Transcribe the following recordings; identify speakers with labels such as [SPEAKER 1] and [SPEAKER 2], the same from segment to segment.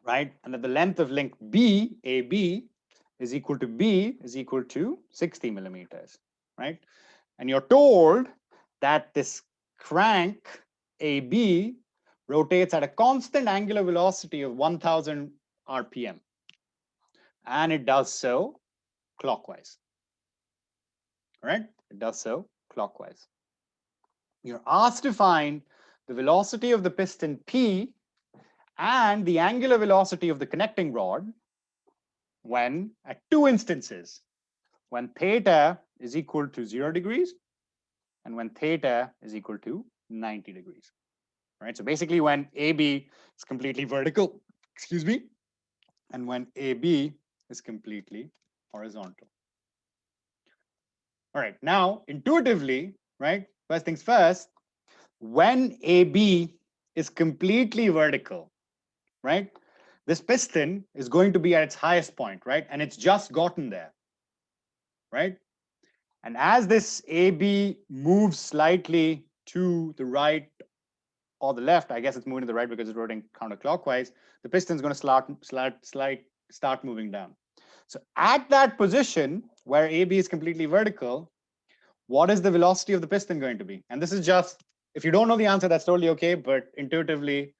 [SPEAKER 1] right? And that the length of link B, AB, is equal to B is equal to 60 millimeters, right? And you're told that this crank AB rotates at a constant angular velocity of 1000 RPM, and it does so clockwise, right? It does so clockwise. You're asked to find the velocity of the piston P and the angular velocity of the connecting rod when at two instances, when theta is equal to 0 degrees and when theta is equal to 90 degrees, right? So basically when AB is completely vertical, excuse me, and when AB is completely horizontal. All right, now intuitively, right, first things first, when AB is completely vertical, right, this piston is going to be at its highest point, right, and it's just gotten there, right? And as this AB moves slightly to the right or the left, I guess it's moving to the right because it's rotating counterclockwise, the piston is going to start moving down. So at that position where AB is completely vertical, what is the velocity of the piston going to be? And this is just, if you don't know the answer, that's totally okay. But intuitively,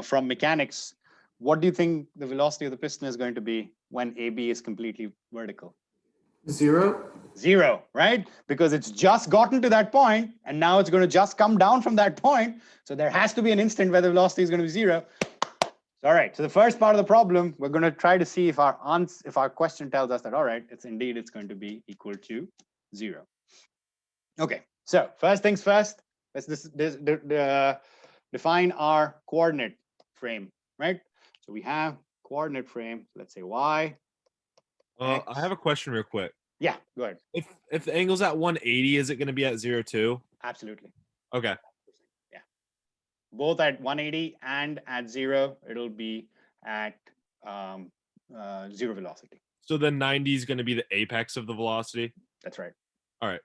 [SPEAKER 1] from mechanics, what do you think the velocity of the piston is going to be when AB is completely vertical?
[SPEAKER 2] 0.
[SPEAKER 1] 0, right? Because it's just gotten to that point, and now it's going to just come down from that point. So there has to be an instant where the velocity is going to be 0. All right, so the first part of the problem, we're going to try to see if our question tells us that, all right, it's going to be equal to 0. Okay, so first things first, let's define our coordinate frame, right? So we have coordinate frame, let's say y.
[SPEAKER 3] I have a question real quick.
[SPEAKER 1] Yeah, go ahead.
[SPEAKER 3] If the angle's at 180, is it going to be at 0 too?
[SPEAKER 1] Absolutely.
[SPEAKER 3] Okay.
[SPEAKER 1] Yeah. Both at 180 and at 0, it'll be at 0 velocity.
[SPEAKER 3] So then 90 is going to be the apex of the velocity?
[SPEAKER 1] That's right.
[SPEAKER 3] All right.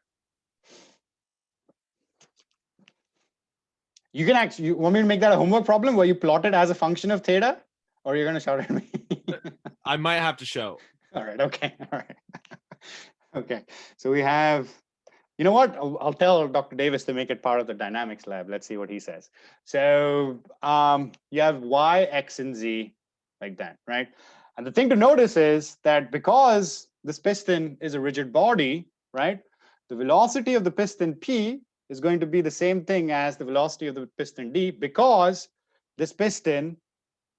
[SPEAKER 1] You can actually, you want me to make that a homework problem where you plot it as a function of theta, or you're going to shout at me?
[SPEAKER 3] I might have to show.
[SPEAKER 1] All right. Okay. All right. Okay. So we have, you know what? I'll tell Dr. Davis to make it part of the dynamics lab. Let's see what he says. So you have y, x, and z like that, right? And the thing to notice is that because this piston is a rigid body, right? The velocity of the piston P is going to be the same thing as the velocity of the piston D because this piston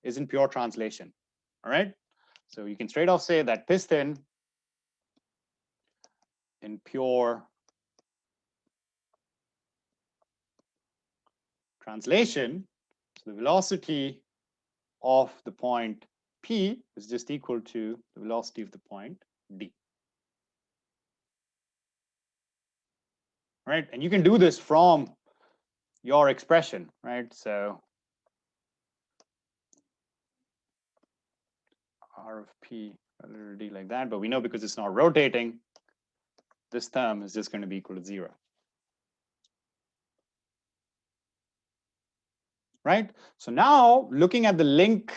[SPEAKER 1] is in pure translation, all right? So you can straight off say that piston in pure translation, so the velocity of the point P is just equal to the velocity of the point D. Right? And you can do this from your expression, right? So R of P, a little d like that, but we know because it's not rotating, this term is just going to be equal to 0. Right? So now looking at the link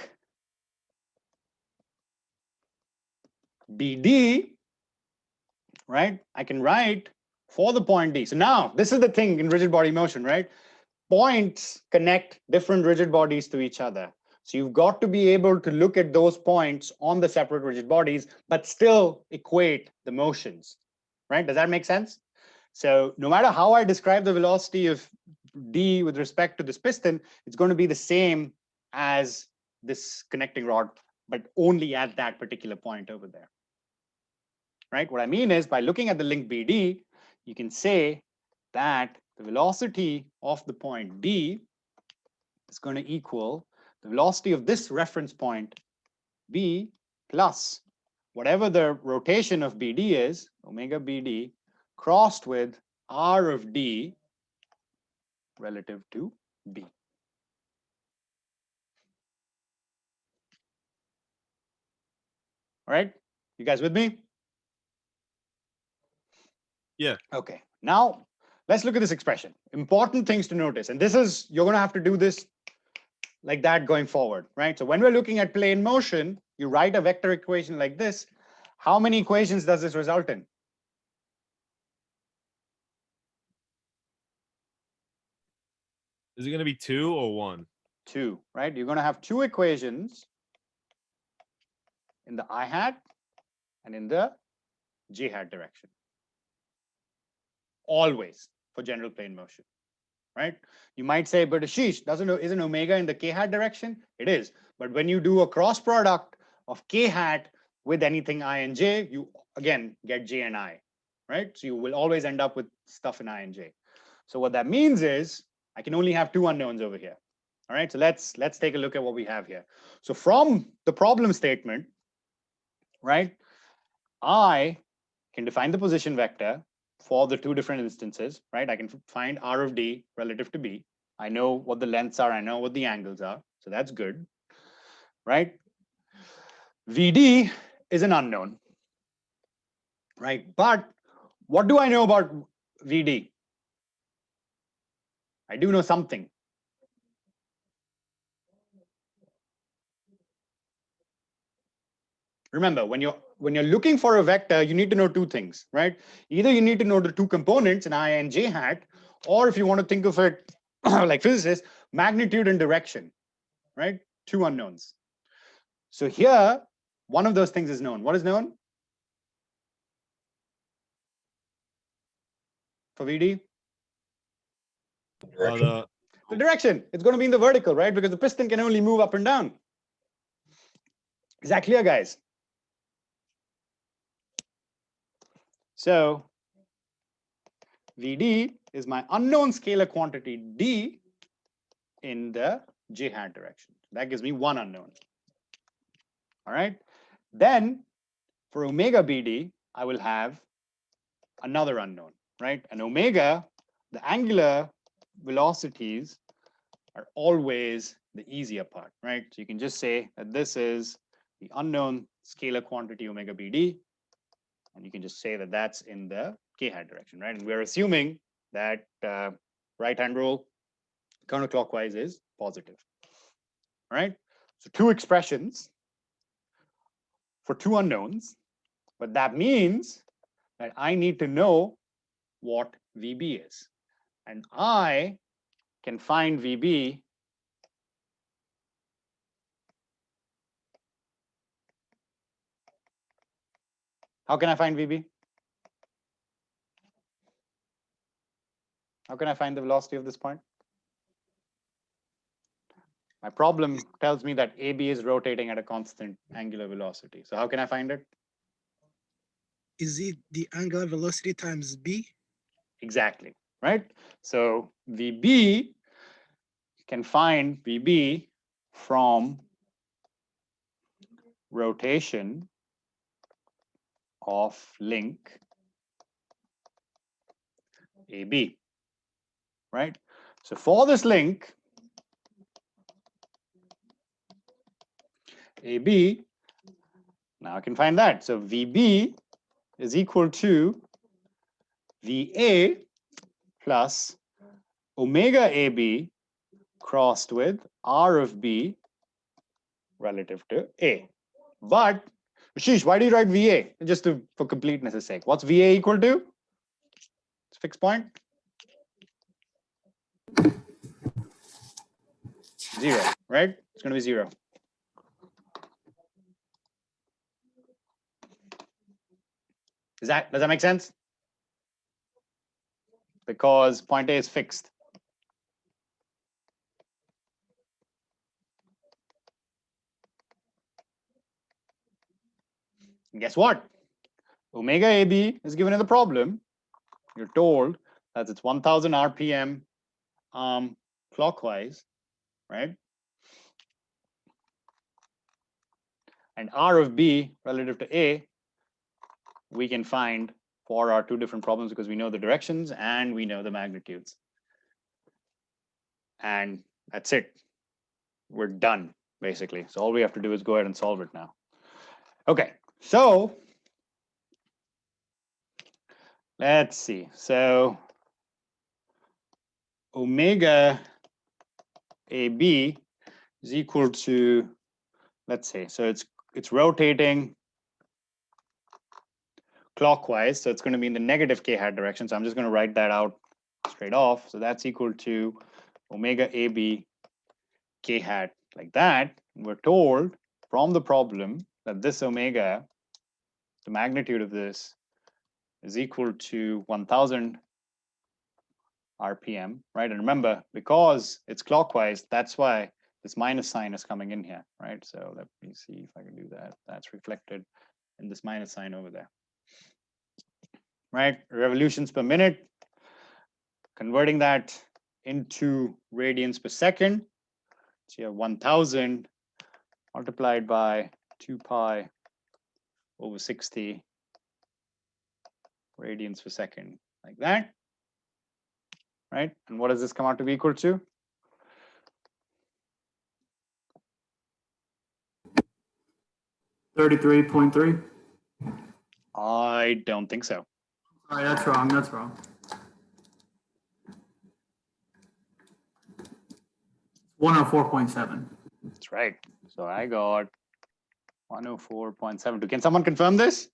[SPEAKER 1] BD, right? I can write for the point D. So now this is the thing in rigid body motion, right? Points connect different rigid bodies to each other. So you've got to be able to look at those points on the separate rigid bodies, but still equate the motions, right? Does that make sense? So no matter how I describe the velocity of D with respect to this piston, it's going to be the same as this connecting rod, but only at that particular point over there. Right? What I mean is by looking at the link BD, you can say that the velocity of the point D is going to equal the velocity of this reference point B plus whatever the rotation of BD is, omega BD, crossed with R of D relative to B. All right, you guys with me?
[SPEAKER 3] Yeah.
[SPEAKER 1] Okay, now let's look at this expression. Important things to notice, and this is, you're going to have to do this like that going forward, right? So when we're looking at plane motion, you write a vector equation like this. How many equations does this result in?
[SPEAKER 3] Is it going to be 2 or 1?
[SPEAKER 1] 2, right? You're going to have 2 equations in the I hat and in the j hat direction. Always for general plane motion, right? You might say, but Ashish, isn't omega in the k hat direction? It is. But when you do a cross product of k hat with anything I and j, you again get j and I, right? So you will always end up with stuff in I and j. So what that means is I can only have 2 unknowns over here. All right, so let's take a look at what we have here. So from the problem statement, right, I can define the position vector for the 2 different instances, right? I can find r of d relative to b. I know what the lengths are, I know what the angles are, so that's good, right? Vd is an unknown, right? But what do I know about Vd? I do know something. Remember, when you're looking for a vector, you need to know 2 things, right? Either you need to know the 2 components in I and j hat, or if you want to think of it like physicists, magnitude and direction, right? 2 unknowns. So here, one of those things is known. What is known for VD?
[SPEAKER 3] The
[SPEAKER 1] The direction. It's going to be in the vertical, right? Because the piston can only move up and down. Is that clear, guys? So Vd is my unknown scalar quantity d in the j hat direction. That gives me 1 unknown. All right. Then for omega bd, I will have another unknown, right? And omega, the angular velocities are always the easier part, right? So you can just say that this is the unknown scalar quantity omega bd, and you can just say that that's in the k hat direction, right? And we're assuming that right-hand rule counterclockwise is positive, right? So 2 expressions for 2 unknowns, but that means that I need to know what VB is. And I can find VB How can I find VB? How can I find the velocity of this point? My problem tells me that AB is rotating at a constant angular velocity. So how can I find it?
[SPEAKER 2] Is it the angular velocity times b?
[SPEAKER 1] Exactly, right? So VB, can find VB from rotation of link AB, right? So for this link AB, now I can find that. So VB is equal to VA plus omega AB crossed with R of B relative to A. But, Ashish, why do you write VA? Just for completeness' sake. What's VA equal to? It's fixed point. 0, right? It's going to be 0. Does that make sense? Because point A is fixed. And guess what? Omega AB is given in the problem. You're told that it's 1000 RPM clockwise, right? And R of B relative to A, we can find for our 2 different problems because we know the directions and we know the magnitudes. And that's it. We're done, basically. So all we have to do is go ahead and solve it now. Okay, so let's see. So omega AB is equal to, let's say, so it's rotating clockwise, so it's going to be in the negative k hat direction. So I'm just going to write that out straight off. So that's equal to omega AB k hat like that. We're told from the problem that this omega, the magnitude of this, is equal to 1000 RPM, right? And remember, because it's clockwise, that's why this minus sign is coming in here, right? So let me see if I can do that. That's reflected in this minus sign over there, right? Revolutions per minute, converting that into radians per second. So you have 1000 multiplied by 2 pi over 60 radians per second, like that, right? And what does this come out to be equal to?
[SPEAKER 4] $33.3.
[SPEAKER 1] I don't think so.
[SPEAKER 4] Sorry, that's wrong. That's wrong. 104.7.
[SPEAKER 1] That's right. So I got 104.72. Can someone confirm this?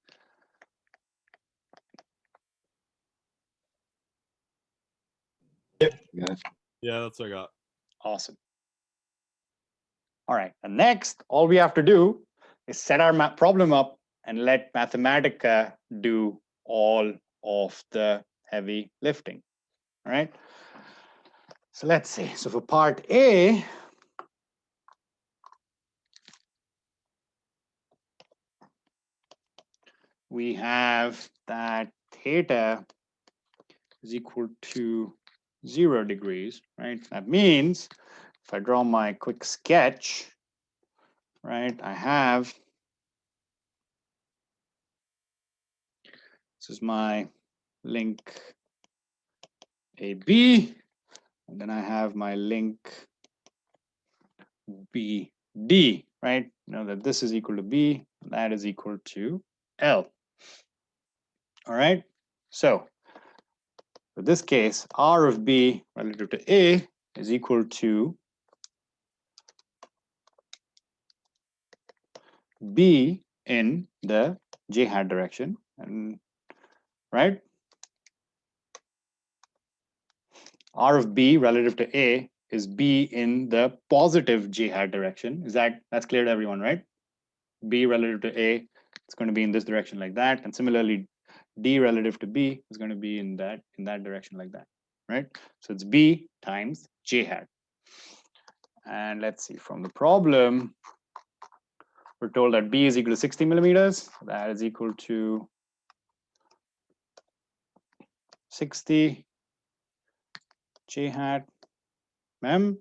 [SPEAKER 3] Yeah, that's what I got.
[SPEAKER 1] Awesome. All right. And next, all we have to do is set our problem up and let Mathematica do all of the heavy lifting. All right. So let's see. So for part A, we have that theta is equal to 0 degrees, right? That means if I draw my quick sketch, right, I have, this is my link AB, and then I have my link BD, right? Know that this is equal to B, that is equal to L. All right, so for this case, R of B relative to A is equal to B in the J hat direction, and right? R of B relative to A is B in the positive J hat direction. That's clear to everyone, right? B relative to A, it's going to be in this direction like that, and similarly, D relative to B is going to be in that direction like that, right? So it's B times J hat. And let's see, from the problem, we're told that B is equal to 60 millimeters. That is equal to 60 J hat mem,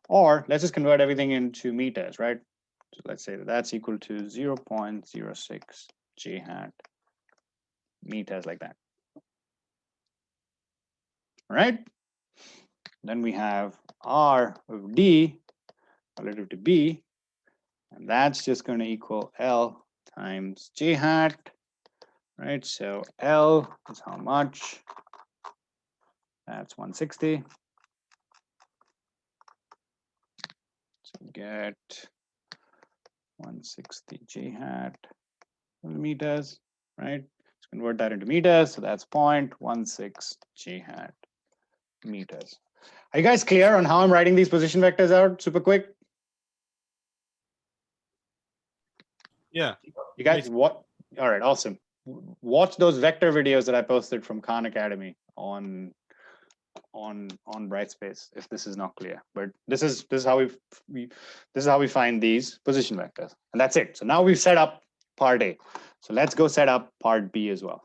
[SPEAKER 1] or let's just convert everything into meters, right? So let's say that that's equal to 0.06 J hat meters like that. All right. Then we have R of D relative to B, and that's just going to equal L times J hat, right? So L is how much? That's 160. So we get 160 J hat millimeters, right? Let's convert that into meters. So that's 0.16 J hat meters. Are you guys clear on how I'm writing these position vectors out super quick?
[SPEAKER 3] Yeah.
[SPEAKER 1] You guys, what? All right, awesome. Watch those vector videos that I posted from Khan Academy on Brightspace if this is not clear. But this is how we find these position vectors, and that's it. So now we've set up part A. So let's go set up part B as well.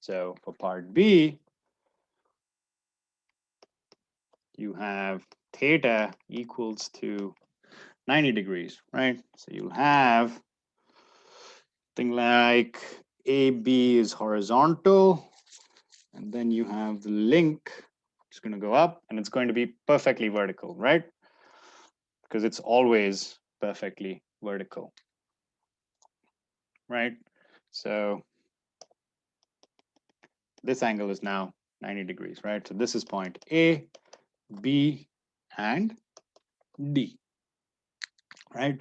[SPEAKER 1] So for part B, you have theta equals to 90 degrees, right? So you'll have something like AB is horizontal, and then you have the link, it's going to go up, and it's going to be perfectly vertical, right? Because it's always perfectly vertical, right? So this angle is now 90 degrees, right? So this is point A, B, and D, right?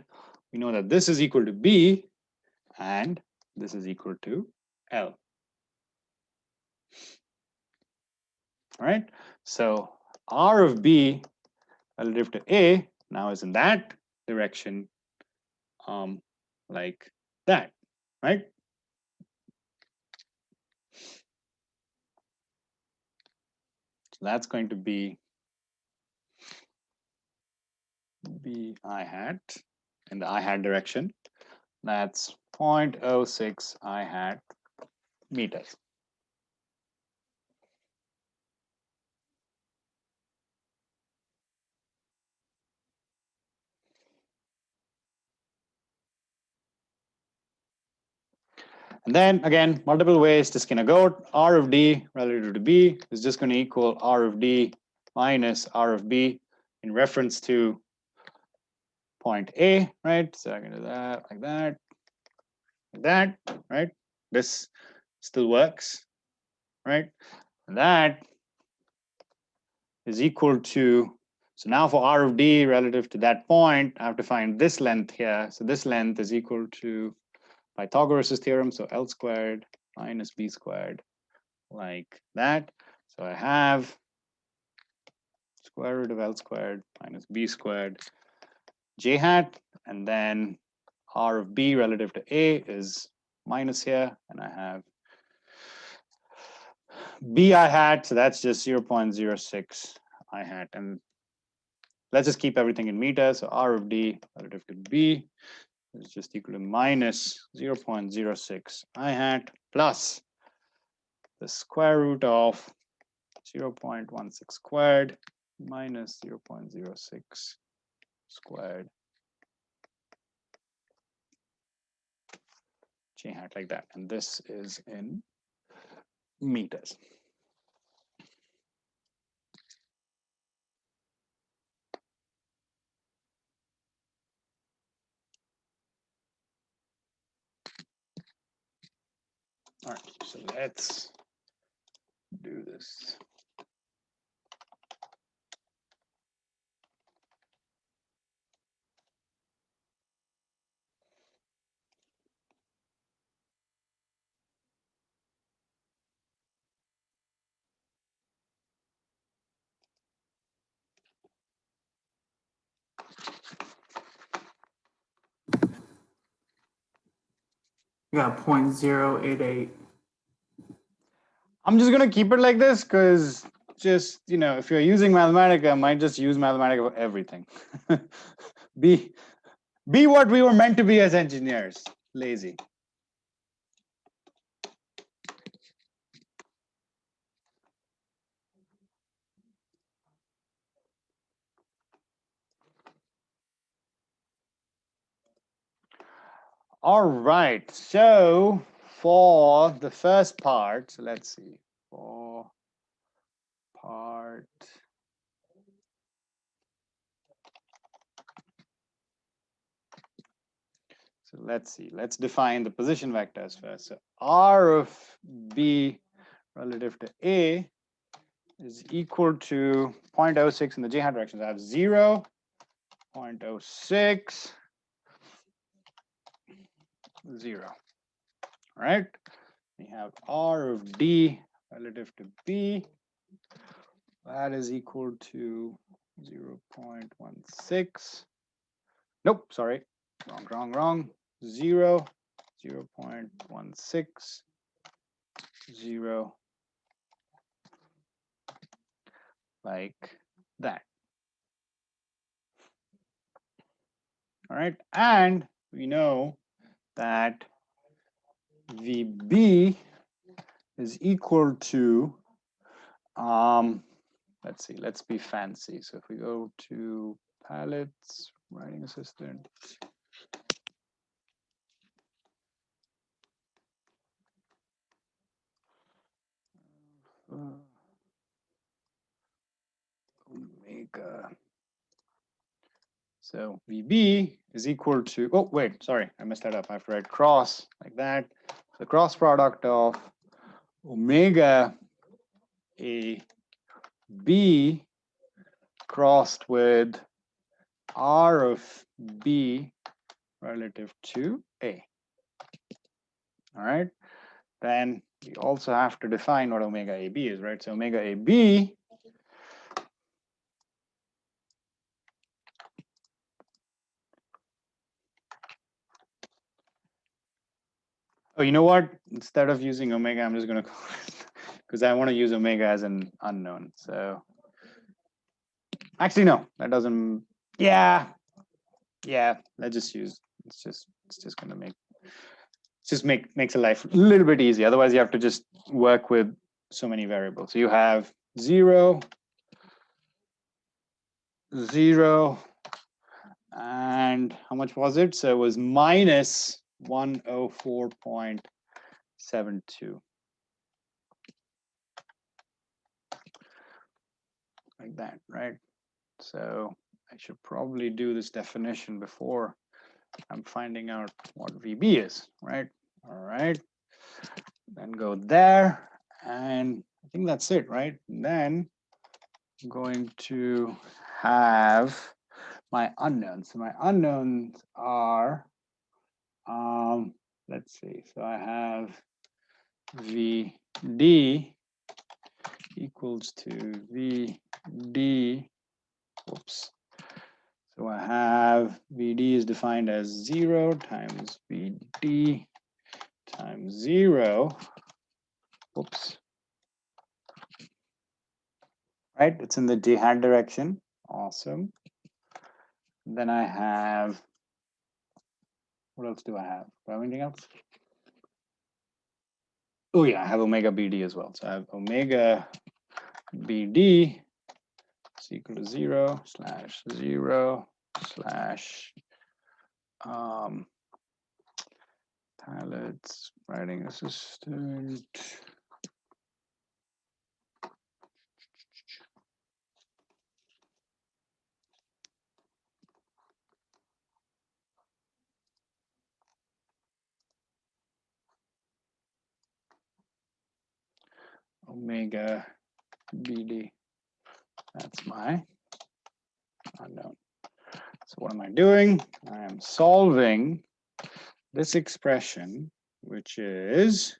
[SPEAKER 1] We know that this is equal to B and this is equal to L. All right, so R of B relative to A now is in that direction, like that, right? So that's going to be B I hat in the I hat direction. That's 0.06 I hat meters. And then again, multiple ways to skin a goat. R of D relative to B is just going to equal R of D minus R of B in reference to point A, right? So I'm going to do that like that, like that, right? This still works, right? And that is equal to, so now for R of D relative to that point, I have to find this length here. So this length is equal to Pythagoras' theorem, so L squared minus B squared, like that. So I have square root of L squared minus B squared J hat, and then R of B relative to A is minus here, and I have B I hat, so that's just 0.06 I hat. And let's just keep everything in meters. So R of D relative to B is just equal to minus 0.06 I hat plus the square root of 0.16 squared minus 0.06 squared J hat, like that. And this is in meters. All right, so let's do this.
[SPEAKER 4] You got 0.088.
[SPEAKER 1] I'm just gonna keep it like this because just, you know, if you're using Mathematica, I might just use Mathematica for everything. be what we were meant to be as engineers, lazy. All right, so for the first part, so let's see, for part, so let's see, let's define the position vectors first. So R of B relative to A is equal to 0.06 in the J hat direction. So I have 0, 0.06, 0. All right, we have R of D relative to B. That is equal to 0.16. Nope, sorry, wrong. 0, 0.16, 0, like that. All right, and we know that VB is equal to, let's see, let's be fancy. So if we go to palettes, writing assistant, omega. So VB is equal to, oh, wait, sorry, I messed that up. I have to write cross like that. The cross product of omega B crossed with R of B relative to A. All right. Then we also have to define what omega AB is, right? So omega AB oh, you know what? Instead of using omega, I'm just going to call it because I want to use omega as an unknown. So actually, no, that doesn't. Yeah, let's just use. It's just going to makes a life a little bit easy. Otherwise, you have to just work with so many variables. So you have 0, 0, and how much was it? So it was minus 104.72. Like that, right? So I should probably do this definition before I'm finding out what VB is, right? All right. Then go there. And I think that's it, right? And then I'm going to have my unknowns. So my unknowns are, let's see. So I have VD equals to VD. Whoops. So I have VD is defined as 0 times VD times 0. Whoops. Right, it's in the J hat direction. Awesome. Then I have, what else do I have? Do I have anything else? Oh yeah, I have omega BD as well. So I have omega BD is equal to 0 slash 0 slash pilots writing assistant. Omega BD. That's my unknown. So what am I doing? I am solving this expression, which is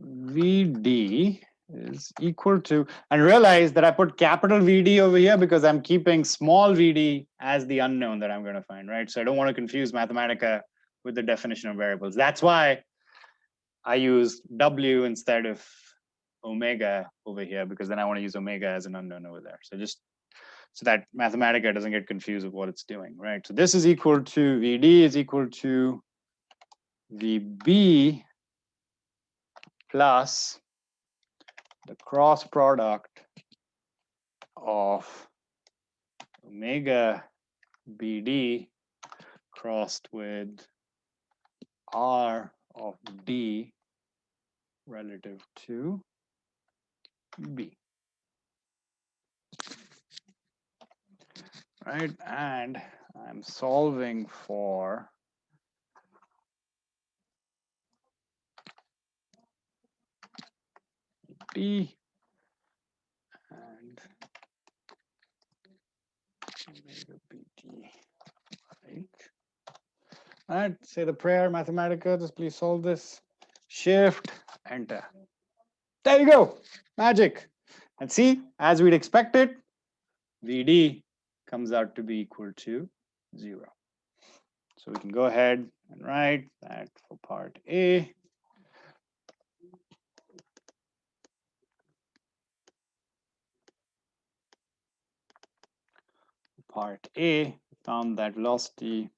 [SPEAKER 1] VD is equal to, and realize that I put capital VD over here because I'm keeping small vd as the unknown that I'm going to find, right? So I don't want to confuse Mathematica with the definition of variables. That's why I use W instead of omega over here, because then I want to use omega as an unknown over there. So just so that Mathematica doesn't get confused with what it's doing, right? So this is equal to VD is equal to VB plus the cross product of omega BD crossed with R of D relative to B. Right, and I'm solving for D and omega BD, right? All right, say the prayer, Mathematica, just please solve this. Shift, enter. There you go, magic. And see, as we'd expected, VD comes out to be equal to 0. So we can go ahead and write that for part A. Part A found that velocity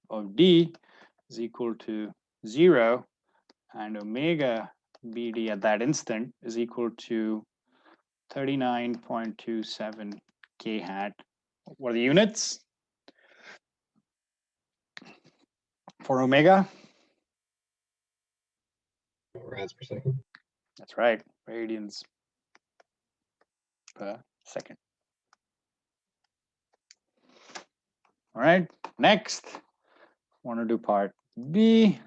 [SPEAKER 1] of D is equal to 0, and omega BD at that instant is equal to 39.27 k hat. What are the units for omega?
[SPEAKER 5] Rads per second.
[SPEAKER 1] That's right, radians per second. All right, next, want to do part B.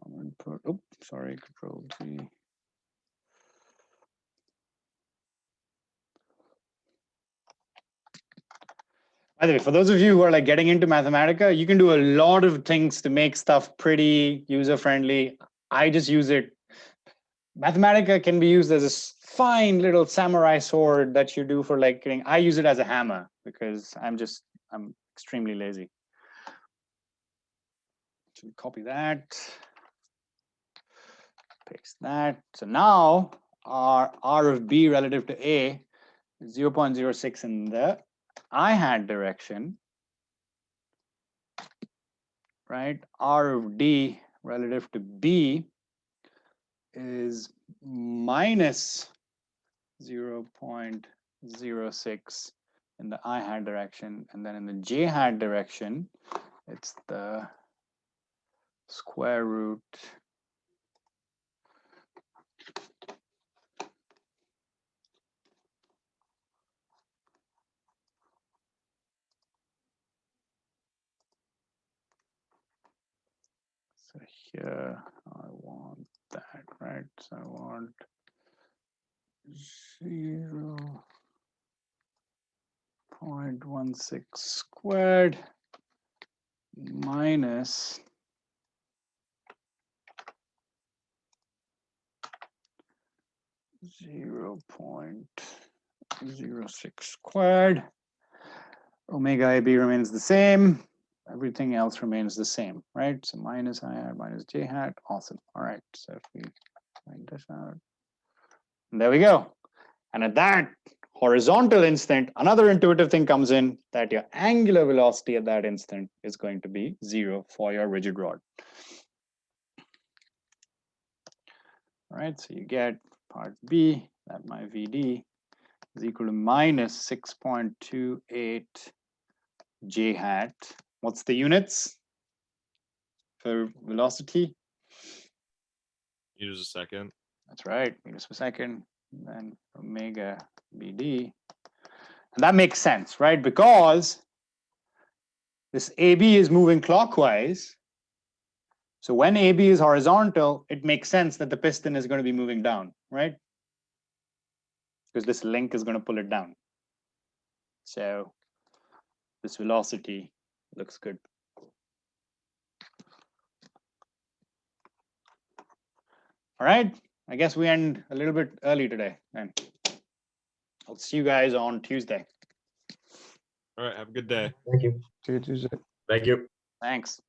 [SPEAKER 1] I'm going to put, oops, sorry, Control T. By the way, for those of you who are like getting into Mathematica, you can do a lot of things to make stuff pretty user-friendly. I just use it. Mathematica can be used as a fine little samurai sword that you do for like getting. I use it as a hammer because I'm extremely lazy. So copy that, paste that. So now our R of B relative to A is 0.06 in the I hat direction, right? R of D relative to B is minus 0.06 in the I hat direction, and then in the J hat direction, it's the square root so here I want that, right? So I want 0.16 squared minus 0.06 squared. Omega AB remains the same. Everything else remains the same, right? So minus I hat minus J hat. Awesome. All right. So if we find this out, and there we go. And at that horizontal instant, another intuitive thing comes in that your angular velocity at that instant is going to be 0 for your rigid rod. All right, so you get part B that my VD is equal to minus 6.28 J hat. What's the units for velocity?
[SPEAKER 3] Meters a second.
[SPEAKER 1] That's right, meters per second, and then omega BD. And that makes sense, right? Because this AB is moving clockwise. So when AB is horizontal, it makes sense that the piston is going to be moving down, right? Because this link is going to pull it down. So this velocity looks good. All right, I guess we end a little bit early today. And I'll see you guys on Tuesday.
[SPEAKER 3] All right. Have a good day.
[SPEAKER 5] Thank you.
[SPEAKER 6] See you Tuesday.
[SPEAKER 5] Thank you.
[SPEAKER 1] Thanks.